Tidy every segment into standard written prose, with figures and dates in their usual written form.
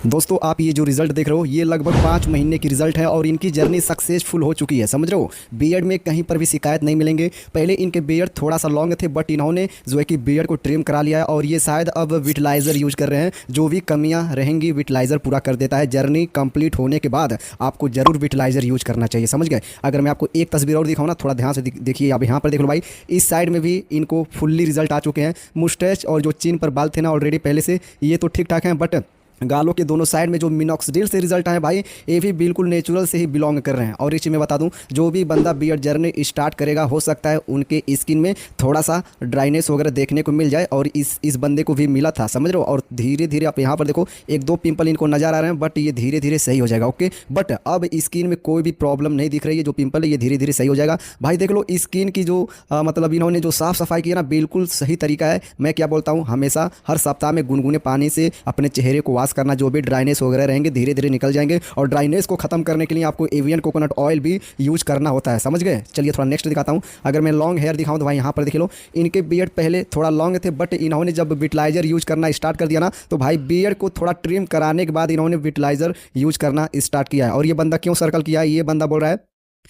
दोस्तों आप ये जो रिजल्ट देख रहे हो ये लगभग 5 महीने की रिजल्ट है और इनकी जर्नी सक्सेसफुल हो चुकी है। समझ रहे हो, बियर्ड में कहीं पर भी शिकायत नहीं मिलेंगे। पहले इनके बियर्ड थोड़ा सा लॉन्ग थे बट इन्होंने जो है कि बियर्ड को ट्रिम करा लिया है और ये शायद अब विटलाइजर यूज कर रहे हैं। जो भी कमियां रहेंगी विटलाइजर पूरा कर देता है। जर्नी कंप्लीट होने के बाद आपको जरूर विटलाइजर यूज करना चाहिए। समझ गए। अगर मैं आपको एक तस्वीर और दिखाऊँ ना, थोड़ा ध्यान से देखिए। आप यहाँ पर देख लो भाई, इस साइड में भी इनको फुल्ली रिजल्ट आ चुके हैं। मुस्टैच और जो चिन पर बाल थे ना ऑलरेडी पहले से, ये तो ठीक ठाक हैं बट गालों के दोनों साइड में जो मिनॉक्सिडिल से रिजल्ट आए भाई, ये भी बिल्कुल नेचुरल से ही बिलोंग कर रहे हैं। और इस चीज़ में बता दूं, जो भी बंदा बियर्ड जर्नी स्टार्ट करेगा हो सकता है उनके स्किन में थोड़ा सा ड्राइनेस वगैरह देखने को मिल जाए और इस बंदे को भी मिला था। समझ रहे हो। और धीरे धीरे आप यहाँ पर देखो, एक दो पिंपल इनको नजर आ रहे हैं बट ये धीरे धीरे सही हो जाएगा। ओके, बट अब स्किन में कोई भी प्रॉब्लम नहीं दिख रही है। जो पिंपल है ये धीरे धीरे सही हो जाएगा। भाई देख लो स्किन की जो मतलब इन्होंने जो साफ सफाई की है ना, बिल्कुल सही तरीका है। मैं क्या बोलता हूँ, हमेशा हर सप्ताह में गुनगुने पानी से अपने चेहरे को वॉश करना। जो भी ड्राइनेस वगैरह रहेंगे धीरे धीरे निकल जाएंगे और ड्राइनेस को खत्म करने के लिए आपको एवियन कोकोनट ऑयल भी यूज करना होता है। समझ गए। चलिए थोड़ा नेक्स्ट दिखाता हूं। अगर मैं लॉन्ग हेयर दिखाऊं तो भाई यहाँ पर देख लो, इनके बियर्ड पहले थोड़ा लॉन्ग थे बट इन्होंने जब विटलाइजर यूज करना स्टार्ट कर दिया ना, तो भाई बियर्ड को थोड़ा ट्रिम कराने के बाद इन्होंने विटलाइजर यूज करना स्टार्ट किया है। और ये बंदा क्यों सर्कल किया है, ये बंदा बोल रहा है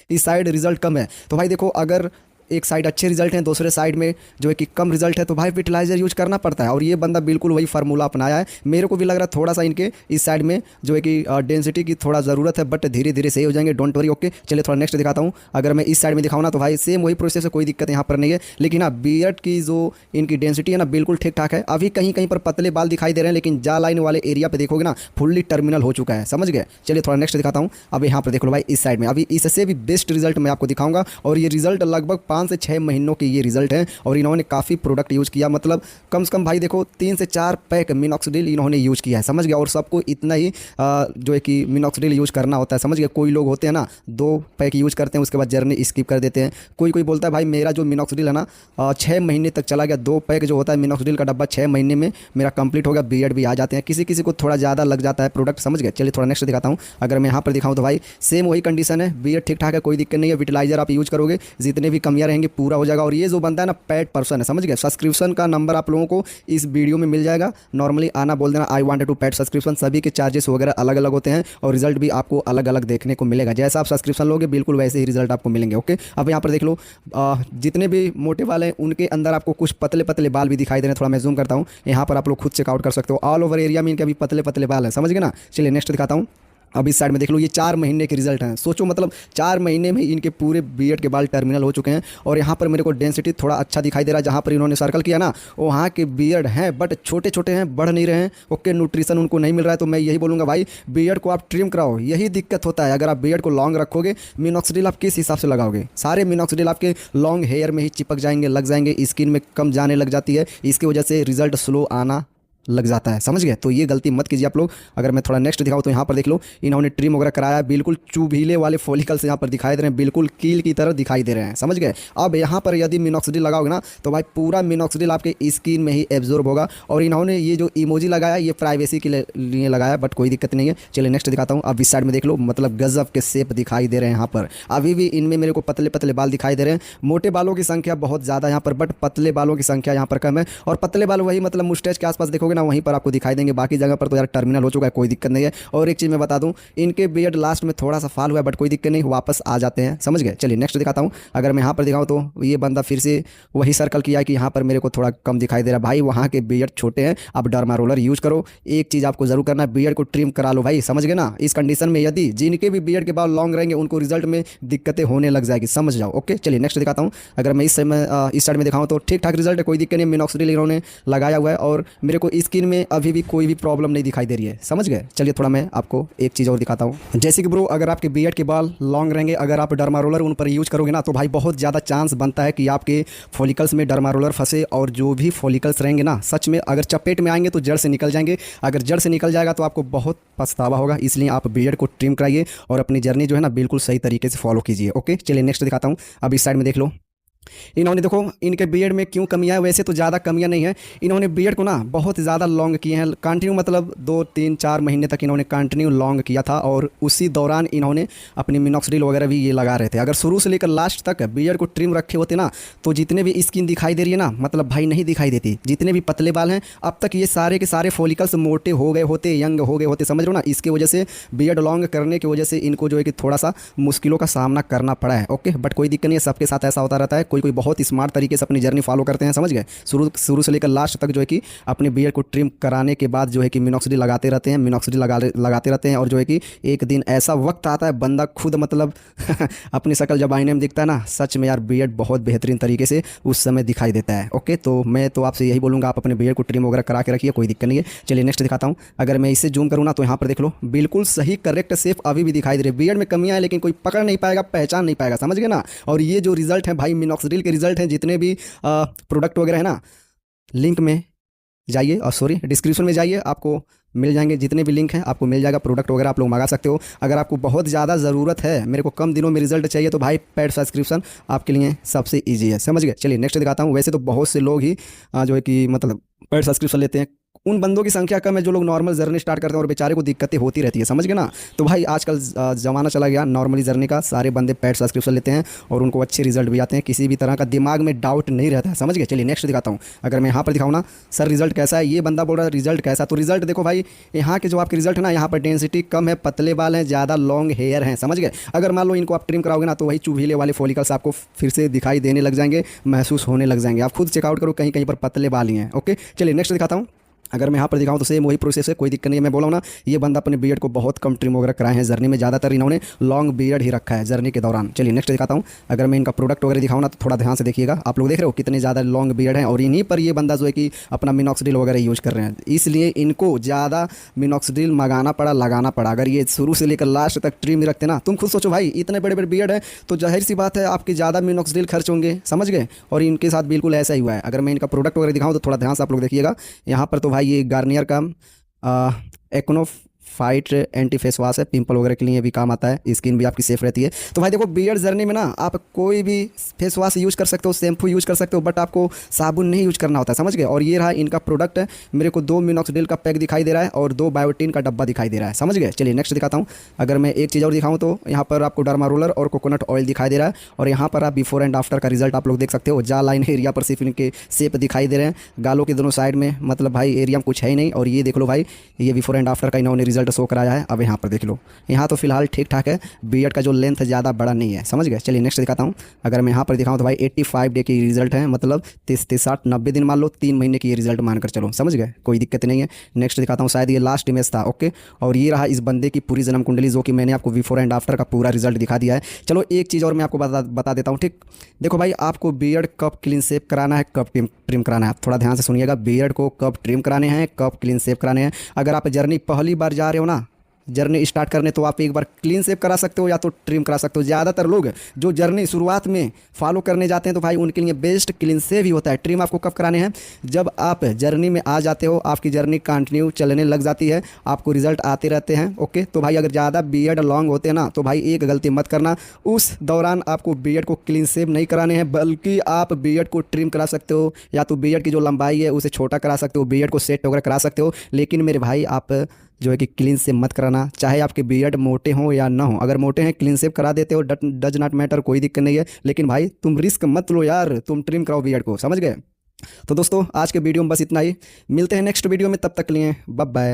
इस साइड रिजल्ट कम है। तो भाई देखो, अगर एक साइड अच्छे रिजल्ट हैं, दूसरे साइड में जो है कि कम रिजल्ट है, तो भाई विटलाइजर यूज करना पड़ता है। और ये बंदा बिल्कुल वही फार्मूला अपनाया है। मेरे को भी लग रहा है थोड़ा सा इनके इस साइड में जो है कि डेंसिटी की थोड़ा ज़रूरत है बट धीरे धीरे सही हो जाएंगे। Don't worry. ओके, चलिए थोड़ा नेक्स्ट दिखाता हूँ। अगर मैं इस साइड में दिखाऊँ ना, तो भाई सेम वही प्रोसेस है, कोई दिक्कत यहाँ पर नहीं है। लेकिन हाँ, बियर्ड की जो इनकी डेंसिटी है ना, बिल्कुल ठीक ठाक है। अभी कहीं कहीं पर पतले बाल दिखाई दे रहे हैं, लेकिन जा लाइन वाले एरिया पर देखोगे ना, फुल्ली टर्मिनल हो चुका है। समझ गए। चलिए थोड़ा नेक्स्ट दिखाता हूँ। अब यहाँ पर देख लो भाई, इस साइड में अभी इससे भी बेस्ट रिजल्ट मैं आपको दिखाऊंगा। और ये रिजल्ट लगभग 5 से 6 महीनों के ये रिजल्ट है और इन्होंने काफ़ी प्रोडक्ट यूज़ किया। मतलब कम से कम भाई देखो 3 से 4 पैक मिनॉक्सिडिल इन्होंने यूज़ किया है। समझ गया। और सबको इतना ही जो है कि मिनॉक्सिडिल यूज़ करना होता है। समझ गया। कोई लोग होते हैं ना 2 पैक यूज़ करते हैं उसके बाद जर्नी स्किप कर देते हैं। कोई कोई बोलता है भाई मेरा जो मिनॉक्सिडिल है ना 6 महीने तक चला गया। 2 पैक जो होता है मिनॉक्सिडिल का डब्बा 6 महीने में मेरा कंप्लीट हो गया। बियर्ड भी आ जाते हैं। किसी किसी को थोड़ा ज़्यादा लग जाता है प्रोडक्ट। समझ गए। चलिए थोड़ा नेक्स्ट दिखाता हूँ। अगर मैं यहाँ पर दिखाऊँ तो भाई सेम वही कंडीशन है। बियर्ड ठीक ठाक है, कोई दिक्कत नहीं है। विटलाइजर आप यूज़ करोगे, जितने भी कमियाँ रहेंगी पूरा हो जाएगा। और ये जो बंदा है ना पेड पर्सन है। समझ गए। सब्सक्रिप्शन का नंबर आप लोगों को इस वीडियो में मिल जाएगा। नॉर्मली आना बोल देना, I wanted to paid subscription. सभी के चार्जेस वगैरह अलग अलग होते हैं और रिजल्ट भी आपको अलग अलग देखने को मिलेगा। जैसा आप सब्सक्रिप्शन लोगे बिल्कुल वैसे ही रिजल्ट आपको मिलेंगे। ओके, अब यहाँ पर देख लो, जितने भी मोटे बाल हैं उनके अंदर आपको कुछ पतले पतले बाल भी दिखाई दे रहे हैं। थोड़ा मैं जूम करता हूँ, यहाँ पर आप लोग खुद चेकआउट कर सकते हो। ऑल ओवर एरिया में इनके अभी पतले पतले बाल हैं। समझ गए ना। चलिए नेक्स्ट दिखाता हूँ। अब इस साइड में देख लो, ये 4 महीने के रिजल्ट हैं। सोचो मतलब 4 महीने में इनके पूरे बियर्ड के बाल टर्मिनल हो चुके हैं। और यहाँ पर मेरे को डेंसिटी थोड़ा अच्छा दिखाई दे रहा है। जहाँ पर इन्होंने सर्कल किया ना, वहाँ के बियर्ड हैं बट छोटे छोटे हैं, बढ़ नहीं रहे हैं। ओके, न्यूट्रिशन उनको नहीं मिल रहा है। तो मैं यही बोलूँगा भाई, बियर्ड को आप ट्रिम कराओ। यही दिक्कत होता है। अगर आप बियर्ड को लॉन्ग रखोगे, मिनॉक्सिडिल आप किस हिसाब से लगाओगे? सारे मिनॉक्सिडिल आपके लॉन्ग हेयर में ही चिपक जाएंगे, लग जाएंगे, स्किन में कम जाने लग जाती है। इसकी वजह से रिजल्ट स्लो आना लग जाता है। समझ गए। तो ये गलती मत कीजिए आप लोग। अगर मैं थोड़ा नेक्स्ट दिखाऊँ तो यहाँ पर देख लो, इन्होंने ट्रिम वगैरह कराया है। बिल्कुल चुभीले वाले फॉलिकल्स यहाँ पर दिखाई दे रहे हैं, बिल्कुल कील की तरह दिखाई दे रहे हैं। समझ गए। अब यहाँ पर यदि मिनॉक्सिडिल लगाओगे ना, तो भाई पूरा मिनॉक्सिडिल आपके स्किन में ही एब्जॉर्ब होगा। और इन्होंने ये जो इमोजी लगाया ये प्राइवेसी के लिए लगाया, बट कोई दिक्कत नहीं है। चलिए नेक्स्ट दिखाता हूँ। अब इस साइड में देख लो, मतलब गजब के शेप दिखाई दे रहे हैं यहाँ पर। अभी भी इनमें मेरे को पतले पतले बाल दिखाई दे रहे हैं। मोटे बालों की संख्या बहुत ज़्यादा यहाँ पर, बट पतले बालों की संख्या यहाँ पर कम है। और पतले बाल वही मतलब मुस्टैच के आसपास देखोगे ना, वहीं पर आपको दिखाई देंगे। बाकी जगह पर तो यार टर्मिनल हो चुका है, कोई दिक्कत नहीं है। और एक चीज़ मैं बता दूं, इनके बियर्ड लास्ट में थोड़ा सा फाल हुआ है बट कोई दिक्कत नहीं, वापस आ जाते हैं। समझ गए। चलिए नेक्स्ट दिखाता हूं। अगर मैं यहाँ पर दिखाऊं तो ये बंदा फिर से वही सर्कल किया है कि यहाँ पर मेरे को थोड़ा कम दिखाई दे रहा है। भाई वहाँ के बियर्ड छोटे हैं, आप डर्मा रोलर यूज करो। एक चीज़ आपको जरूर करना है, बियर्ड को ट्रिम करा लो भाई। समझ गए ना। इस कंडीशन में यदि जिनके भी बियर्ड के बाल लॉन्ग रहेंगे उनको रिजल्ट में दिक्कतें होने लग जाएगी। समझ जाओ। ओके, चलिए नेक्स्ट दिखाता हूँ। अगर मैं इस साइड में दिखाऊँ तो ठीक ठाक रिजल्ट है, कोई दिक्कत नहीं। मिनॉक्सिडिल इन्होंने लगाया हुआ है और मेरे को स्किन में अभी भी कोई भी प्रॉब्लम नहीं दिखाई दे रही है। समझ गए। चलिए थोड़ा मैं आपको एक चीज़ और दिखाता हूँ। जैसे कि ब्रो, अगर आपके बियर्ड के बाल लॉन्ग रहेंगे, अगर आप डर्मा रोलर उन पर यूज करोगे ना, तो भाई बहुत ज़्यादा चांस बनता है कि आपके फॉलिकल्स में डर्मा रोलर फंसे। और जो भी फॉलिकल्स रहेंगे ना, सच में अगर चपेट में आएंगे तो जड़ से निकल जाएंगे। अगर जड़ से निकल जाएगा तो आपको बहुत पछतावा होगा। इसलिए आप बियर्ड को ट्रिम कराइए और अपनी जर्नी जो है ना बिल्कुल सही तरीके से फॉलो कीजिए। ओके, चलिए नेक्स्ट दिखाता हूँ। अब इस साइड में देख लो, इन्होंने देखो इनके बीएड में क्यों कमियां है, वैसे तो ज़्यादा कमियां नहीं है। इन्होंने बीएड को ना बहुत ज़्यादा लॉन्ग किए हैं, कंटिन्यू मतलब 2 3 4 महीने तक इन्होंने कंटिन्यू लॉन्ग किया था, और उसी दौरान इन्होंने अपनी मिनॉक्सिडिल वगैरह भी ये लगा रहे थे। अगर शुरू से लेकर लास्ट तक बीएड को ट्रिम रखे होते ना, तो जितने भी स्किन दिखाई दे रही है ना, मतलब भाई नहीं दिखाई देती। जितने भी पतले बाल हैं अब तक ये सारे के सारे फॉलिकल्स मोटे हो गए होते, यंग हो गए होते, समझ रहे हो ना। इसके वजह से बीएड लॉन्ग करने की वजह से इनको जो है कि थोड़ा सा मुश्किलों का सामना करना पड़ा है। ओके, बट कोई दिक्कत नहीं है, सबके साथ ऐसा होता रहता है। कोई कोई बहुत स्मार्ट तरीके से अपनी जर्नी फॉलो करते हैं, समझ गए। शुरू शुरू से लेकर लास्ट तक जो है कि अपने बीएड को ट्रिम कराने के बाद जो है कि मिनॉक्सिडिल लगाते रहते हैं, मिनॉक्सिडिल लगाते रहते हैं। और जो है कि एक दिन ऐसा वक्त आता है बंदा खुद मतलब अपनी शक्ल जब आईने में दिखता है ना, सच में यार बीएड बहुत बेहतरीन तरीके से उस समय दिखाई देता है। ओके, तो मैं तो आपसे यही बोलूँगा, आप अपने बीएड को ट्रिम वगैरह करा के रखिए, कोई दिक्कत नहीं है। चलिए नेक्स्ट दिखाता हूँ। अगर मैं इसे जूम करूँ ना, तो यहाँ पर देख लो बिल्कुल सही करेक्ट शेप अभी भी दिखाई दे रही है। बीएड में कमियाँ हैं लेकिन कोई पकड़ नहीं पाएगा, पहचान नहीं पाएगा, समझ गए ना। और ये जो रिजल्ट है भाई, मिनॉक्सिडिल के रिजल्ट हैं, जितने भी प्रोडक्ट वगैरह है ना, लिंक में जाइए और सॉरी डिस्क्रिप्शन में जाइए, आपको मिल जाएंगे। जितने भी लिंक हैं आपको मिल जाएगा, प्रोडक्ट वगैरह आप लोग मंगा सकते हो। अगर आपको बहुत ज़्यादा ज़रूरत है, मेरे को कम दिनों में रिजल्ट चाहिए, तो भाई पेड सब्सक्रिप्शन आपके लिए सबसे ईजी है, समझ गए। चलिए नेक्स्ट दिखाता हूँ। वैसे तो बहुत से लोग ही जो है कि मतलब पेड सब्सक्रिप्शन लेते हैं, उन बंदों की संख्या कम है जो लोग नॉर्मल जर्नी स्टार्ट करते हैं और बेचारे को दिक्कतें होती रहती है, समझ गए ना। तो भाई आजकल ज़माना चला गया नॉर्मली जर्नी का, सारे बंदे पेड सब्सक्रिप्शन लेते हैं और उनको अच्छे रिजल्ट भी आते हैं, किसी भी तरह का दिमाग में डाउट नहीं रहता है, समझ गए। चलिए नेक्स्ट दिखाता हूँ। अगर मैं यहाँ पर दिखाऊँ ना, सर रिजल्ट कैसा है, ये बंदा बोल रहा है रिजल्ट कैसा, तो रिजल्ट देखो भाई, यहाँ के जो आपके रिजल्ट है ना, यहाँ पर डेंसिटी कम है, पतले बाल हैं, ज़्यादा लॉन्ग हेयर हैं, समझ गए। अगर मान लो इनको आप ट्रिम कराओगे ना, तो वही चुभीले वाले फॉलिकल्स आपको फिर से दिखाई देने लग जाएंगे, महसूस होने लग जाएंगे। आप खुद चेकआउट करो, कहीं कहीं पर पतले बाल ही हैं। ओके, चलिए नेक्स्ट दिखाता हूँ। अगर मैं यहाँ पर दिखाऊँ तो सेम वही प्रोसेस है, कोई दिक्कत नहीं है। मैं बोला हूँ ना, ये बंदा अपने बीएड को बहुत कम ट्रिम वगैरह कराए हैं, जर्नी में ज़्यादातर इन्होंने लॉन्ग बीएड ही रखा है जर्नी के दौरान। चलिए नेक्स्ट दिखाता हूँ। अगर मैं इनका प्रोडक्ट वगैरह दिखाऊँ ना, तो थोड़ा ध्यान से देखिएगा। आप लोग देख रहे हो कितने ज़्यादा लॉन्ग बीएड है, और इन्हीं पर ये बंदा जो है कि अपना मिनॉक्सिडिल वगैरह यूज़ कर रहे हैं, इसलिए इनको ज़्यादा मिनॉक्सिडिल मंगाना पड़ा, लगाना पड़ा। अगर ये शुरू से लेकर लास्ट तक ट्रिम रखते ना, तुम खुद सोचो भाई, इतने बड़े बड़े बीएड है तो जाहिर सी बात है आपके ज़्यादा मिनॉक्सिडिल खर्च होंगे, समझ गए। और इनके साथ बिल्कुल ऐसा ही हुआ है। अगर मैं इनका प्रोडक्ट वगैरह दिखाऊँ तो थोड़ा ध्यान से आप लोग देखिएगा। यहाँ पर तो भाई ये गार्नियर का Acno fight anti face wash है, पिंपल वगैरह के लिए भी काम आता है, स्किन भी आपकी सेफ रहती है। तो भाई देखो बीएड जर्नी में ना आप कोई भी फेस वॉश यूज़ कर सकते हो, शैम्पू यूज़ कर सकते हो, बट आपको साबुन नहीं यूज़ करना होता है, समझ गए। और ये रहा इनका प्रोडक्ट है, मेरे को 2 मिनॉक्सिडिल का पैक दिखाई दे रहा है और 2 बायोटीन का डब्बा दिखाई दे रहा है, समझ गए। चलिए नेक्स्ट दिखाता हूँ। अगर मैं एक चीज़ और दिखाऊँ तो यहाँ पर आपको डर्मा रोलर और कोकोनट ऑयल दिखाई दे रहा है, और यहाँ पर आप बिफोर एंड आफ्टर का रिजल्ट आप लोग देख सकते हो। जा लाइन एरिया पर सिर्फ इनके शेप दिखाई दे रहे हैं, गालों के दोनों साइड में मतलब भाई एरिया में कुछ है ही नहीं। और ये देख लो भाई, ये बिफोर एंड आफ्टर का इन्होंने रिजल्ट शो कराया है। अब यहाँ पर देख लो, यहाँ तो फिलहाल ठीक ठाक है, बीएड का जो लेंथ है ज़्यादा बड़ा नहीं है, समझ गए। चलिए नेक्स्ट दिखाता हूँ। अगर मैं यहाँ पर दिखाऊँ तो भाई 85 डे की रिजल्ट है, मतलब 60-90 दिन मान लो, 3 महीने की ये रिजल्ट मानकर चलो, समझ गए, कोई दिक्कत नहीं है। नेक्स्ट दिखाता हूँ, शायद ये लास्ट इमेज था। ओके, और ये रहा इस बंदे की पूरी जन्म कुंडली, जो कि मैंने आपको बिफोर एंड आफ्टर का पूरा रिजल्ट दिखा दिया है। चलो एक चीज़ और मैं आपको बता देता हूँ, ठीक। देखो भाई, आपको बीएड कब क्लीन शेव कराना है, कब ट्रिम कराना है, थोड़ा ध्यान से सुनिएगा। बीएड को कब ट्रिम कराने हैं, कब क्लीन शेव कराने हैं। अगर आप जर्नी पहली बार जा रहे हो ना, जर्नी स्टार्ट करने, तो आप एक बार क्लीन शेव करा सकते हो या तो ट्रिम करा सकते हो। ज़्यादातर लोग जो जर्नी शुरुआत में फॉलो करने जाते हैं, तो भाई उनके लिए बेस्ट क्लीन शेव ही होता है। ट्रिम आपको कब कराने हैं, जब आप जर्नी में आ जाते हो, आपकी जर्नी कंटिन्यू चलने लग जाती है, आपको रिजल्ट आते रहते हैं। ओके, तो भाई अगर ज़्यादा बीएड लॉन्ग होते हैं ना, तो भाई एक गलती मत करना, उस दौरान आपको बीएड को क्लीन शेव नहीं कराने हैं, बल्कि आप बीएड को ट्रिम करा सकते हो, या तो बीएड की जो लंबाई है उसे छोटा करा सकते हो, बीएड को सेट वगैरह करा सकते हो। लेकिन मेरे भाई आप जो है कि क्लीन शेव मत कराना, चाहे आपके बीएड मोटे हों या ना हो। अगर मोटे हैं क्लीन शेव करा देते हो, डज नॉट मैटर, कोई दिक्कत नहीं है। लेकिन भाई तुम रिस्क मत लो यार, तुम ट्रिम कराओ बीएड को, समझ गए। तो दोस्तों आज के वीडियो में बस इतना ही, मिलते हैं नेक्स्ट वीडियो में, तब तक के लिए बाय बाय।